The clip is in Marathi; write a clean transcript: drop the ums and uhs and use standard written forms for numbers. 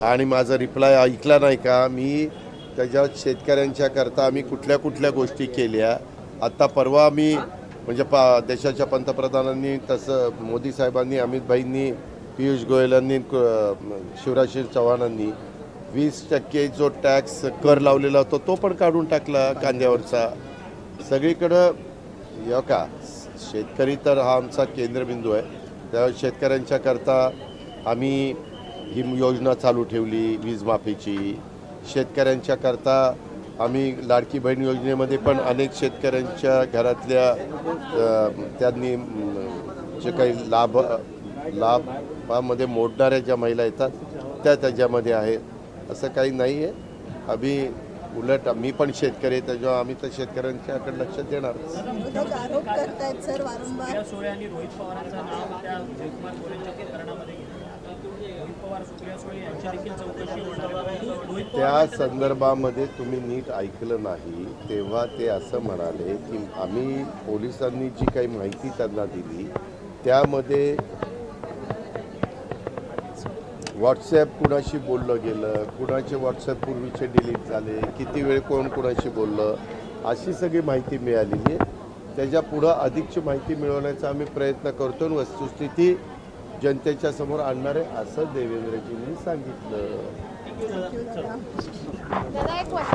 आणि माझा रिप्लाय ऐकला नाही का? मी त्याच्यावर शेतकऱ्यांच्या करता आम्ही कुठल्या कुठल्या गोष्टी केल्या. आता परवा मी म्हणजे देशाच्या पंतप्रधानांनी तसं मोदी साहेबांनी, अमित भाईंनी, पियुष गोयलांनी, शिवराज सिंग चौहानांनी 20% जो टॅक्स कर लावलेला होता तो पण काढून टाकला कांद्यावरचा. सगळीकडं का शेतकरी तर हा आमचा केंद्रबिंदू आहे. त्या शेतकऱ्यांच्या करता आम्ही ही योजना चालू ठेवली वीज माफीची. शेतकऱ्यांच्या करता आम्ही लाडकी बहीण योजनेमध्ये पण अनेक शेतकऱ्यांच्या घरातल्या त्यांनी जे काही लाभामध्ये मोडणाऱ्या ज्या महिला येतात त्या त्याच्यामध्ये आहेत. असं काही नाही आहे. आम्ही उलट मी पण शेतकरी आहे, त्याच्यामुळे आम्ही तर शेतकऱ्यांच्याकडे लक्ष देणार. आरोप करतायत सर वारंवार. त्या संदर्भामध्ये तुम्ही नीट ऐकलं नाही. तेव्हा ते असं म्हणाले की आम्ही पोलिसांनी जी काही माहिती त्यांना दिली त्यामध्ये व्हॉट्सॲप कुणाशी बोललं गेलं, कुणाचे व्हॉट्सॲप पूर्वीचे डिलीट झाले, किती वेळ कोण कुणाशी बोललं, अशी सगळी माहिती मिळालेली आहे. त्याच्या पुढं अधिकची माहिती मिळवण्याचा आम्ही प्रयत्न करतो आणि वस्तुस्थिती जनतेच्या समोर आणणार आहे असं देवेंद्रजींनी सांगितलं.